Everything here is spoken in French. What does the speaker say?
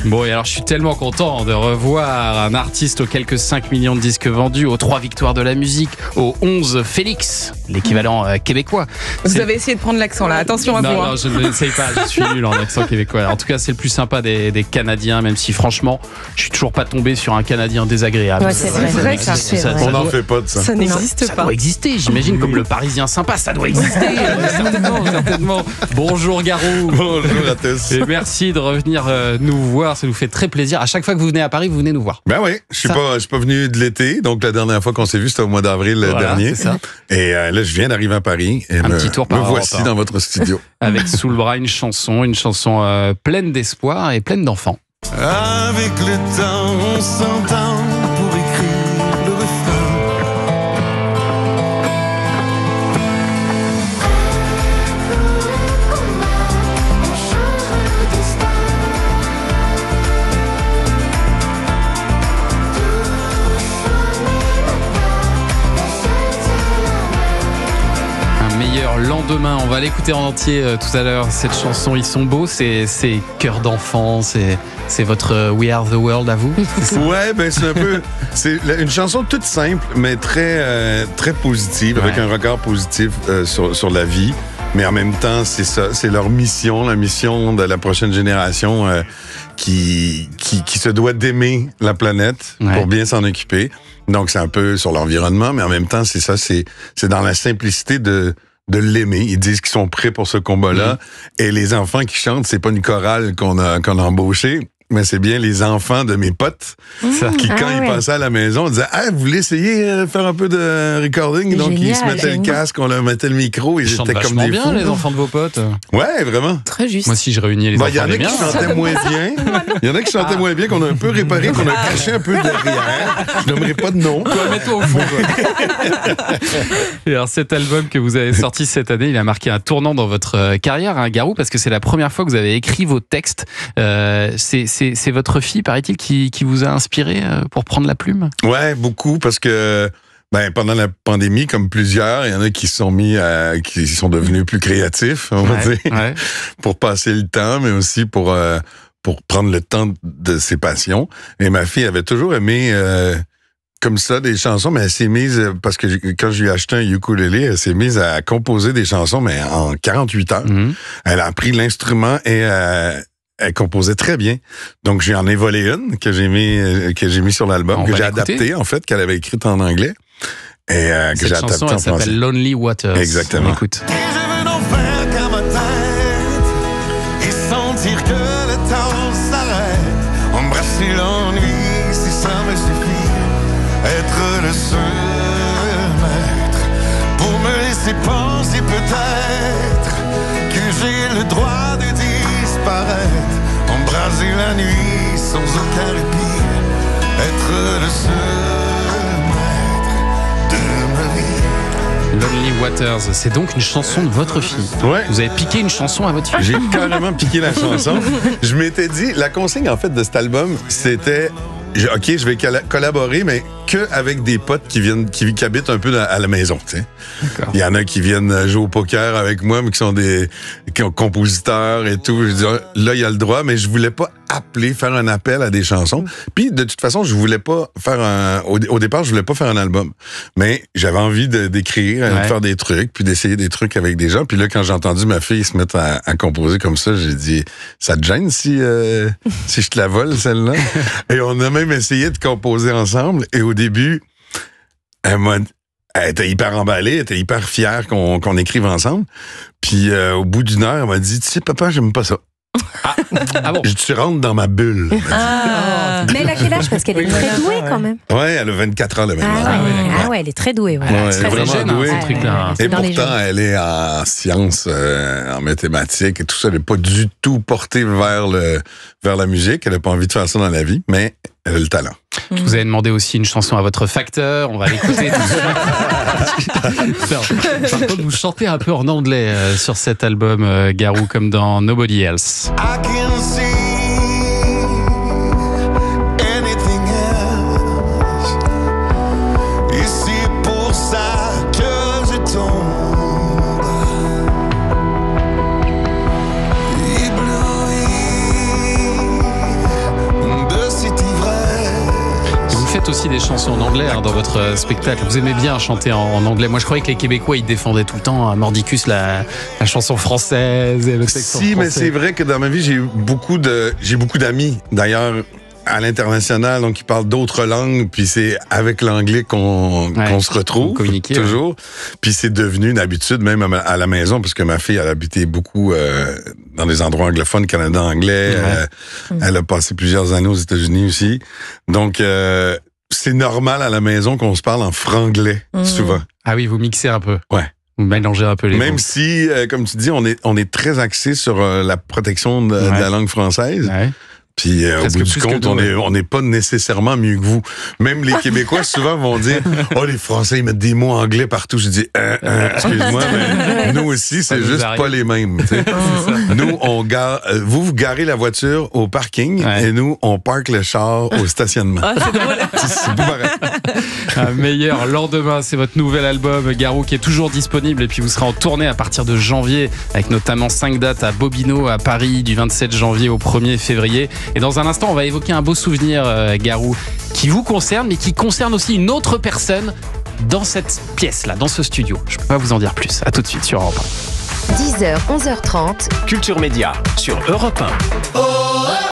Bon, et alors je suis tellement content de revoir un artiste aux quelques 5 millions de disques vendus, aux 3 victoires de la musique, aux 11 Félix, l'équivalent québécois. Vous avez essayé de prendre l'accent là, attention à vous. Non, je ne l'essaye pas, je suis nul en accent québécois. En tout cas, c'est le plus sympa des Canadiens, même si franchement, je suis toujours pas tombé sur un Canadien désagréable. Ouais, c'est vrai, ça. On n'en fait pas de ça. Ça n'existe Ça pas. doit exister, j'imagine, comme le Parisien sympa, ça doit exister. Certainement. Bonjour Garou. Bonjour à tous. Et merci de revenir nous voir, ça nous fait très plaisir. À chaque fois que vous venez à Paris, vous venez nous voir. Ben oui, je suis pas venu de l'été, donc la dernière fois qu'on s'est vu, c'était au mois d'avril dernier. C'est ça. Et là, je viens d'arriver à Paris et Petit tour par me Europe, voici dans votre studio. Avec sous le bras une chanson pleine d'espoir et pleine d'enfants. Avec le temps, on s'entend pour écrire le refrain. Un meilleur lendemain, on va l'écouter en entier tout à l'heure. Cette chanson, ils sont beaux, c'est cœur d'enfant, c'est votre We Are the World à vous. Ouais, ben c'est une chanson toute simple, mais très positive, avec un regard positif sur la vie. Mais en même temps, c'est ça, c'est leur mission, la mission de la prochaine génération qui se doit d'aimer la planète pour bien s'en occuper. Donc c'est un peu sur l'environnement, mais en même temps, c'est ça, c'est dans la simplicité de l'aimer. Ils disent qu'ils sont prêts pour ce combat-là. Et les enfants qui chantent, c'est pas une chorale qu'on a embauchée, mais c'est bien les enfants de mes potes qui, quand ils passaient à la maison, disaient « Ah, vous voulez essayer de faire un peu de recording? » Donc, ils se mettaient le casque, on leur mettait le micro, et ils étaient comme des bien, fous. les enfants de vos potes. Ouais, vraiment. Très juste. Moi, si je réunis les enfants, Il y en a qui chantaient moins bien. Il y en a qui chantaient moins bien, qu'on a un peu réparé, qu'on a caché un peu derrière. Je n'aimerais pas de nom. Toi, mets-toi au fond. Et alors, cet album que vous avez sorti cette année, il a marqué un tournant dans votre carrière, hein, Garou, parce que c'est la première fois que vous avez écrit vos textes. C'est votre fille, paraît-il, qui vous a inspiré pour prendre la plume? Ouais, beaucoup, parce que pendant la pandémie, comme plusieurs, il y en a qui se sont qui sont devenus plus créatifs, on va dire, pour passer le temps, mais aussi pour prendre le temps de ses passions. Et ma fille avait toujours aimé comme ça des chansons, mais elle s'est mise, parce que quand je lui ai acheté un ukulélé, elle s'est mise à composer des chansons, mais en 48 heures. Elle a appris l'instrument et elle composait très bien. Donc, j'en ai volé une que j'ai mis sur l'album, que j'ai adapté, en fait, qu'elle avait écrite en anglais. Et que j'ai adapté en français. Cette chanson, elle s'appelle Lonely Waters. Exactement. On écoute. Et je veux n'en faire qu'à ma tête et sentir que le temps s'arrête. Embrasser l'ennui si ça me suffit. Être le seul maître pour me laisser penser peut-être que j'ai le droit de disparaître. Embraser la nuit sans aucun répit. Être le seul maître de ma vie. Lonely Waters, c'est donc une chanson de votre fille. Ouais. Vous avez piqué une chanson à votre fille. J'ai carrément piqué la chanson. Je m'étais dit, la consigne, en fait, de cet album, c'était... OK, je vais collaborer, mais qu'avec des potes qui habitent un peu à la maison, tu sais. Il y en a qui viennent jouer au poker avec moi, mais qui sont des compositeurs et tout. Je dis, là, il y a le droit, mais je voulais pas faire un appel à des chansons. Puis, de toute façon, je voulais pas faire au départ, je voulais pas faire un album. Mais j'avais envie d'écrire, de faire des trucs, puis d'essayer des trucs avec des gens. Puis là, quand j'ai entendu ma fille se mettre à composer comme ça, j'ai dit, ça te gêne si je te la vole, celle-là? Et on a même essayé de composer ensemble. Et au début, elle était hyper emballée, elle était hyper fière qu'on écrive ensemble. Puis au bout d'une heure, elle m'a dit, tu sais, papa, j'aime pas ça. Ah bon? Tu rentres dans ma bulle. Mais elle a quel âge? Parce qu'elle est très douée quand même. Ouais, elle a 24 ans là maintenant. Ah ouais, elle est très douée. Ouais. Ouais, très vraiment jeune, douée. ce truc-là. Et pourtant, elle est en sciences, en mathématiques et tout ça. Elle n'est pas du tout portée vers la musique. Elle n'a pas envie de faire ça dans la vie, mais elle a le talent. Je vous avais demandé aussi une chanson à votre facteur. On va l'écouter tout de suite. Par contre, vous chantez un peu en anglais sur cet album, Garou, comme dans Nobody Else. I can see anything else. Et c'est pour ça que je tombe ébloui faites aussi des chansons en anglais dans votre spectacle. Vous aimez bien chanter en anglais. Moi, je croyais que les Québécois, ils défendaient tout le temps à Mordicus la chanson française et le texte en français. Mais c'est vrai que dans ma vie, j'ai beaucoup d'amis, d'ailleurs, à l'international, donc qui parlent d'autres langues, puis c'est avec l'anglais qu'on se retrouve toujours. Puis c'est devenu une habitude même à la maison, parce que ma fille, elle habitait beaucoup dans des endroits anglophones, Canada anglais. Elle a passé plusieurs années aux États-Unis aussi. Donc, c'est normal à la maison qu'on se parle en franglais, souvent. Ah oui, vous mixez un peu. Ouais. Vous mélangez un peu les Même mots. si, comme tu dis, on est très axé sur la protection de la langue française. Ouais. Puis au bout du compte, on n'est pas nécessairement mieux que vous. Même les Québécois souvent vont dire « Oh, les Français, ils mettent des mots anglais partout. » Je dis excuse-moi, mais nous aussi, c'est juste pas les mêmes. Nous, vous garez la voiture au parking et nous, on parque le char au stationnement. C'est pas pareil. Un meilleur lendemain, c'est votre nouvel album Garou qui est toujours disponible, et puis vous serez en tournée à partir de janvier avec notamment 5 dates à Bobino, à Paris du 27 janvier au 1er février. Et dans un instant, on va évoquer un beau souvenir, Garou, qui vous concerne, mais qui concerne aussi une autre personne dans cette pièce-là, dans ce studio. Je ne peux pas vous en dire plus. À tout de suite sur Europe 10h, 11h30. Culture Média sur Europe 1.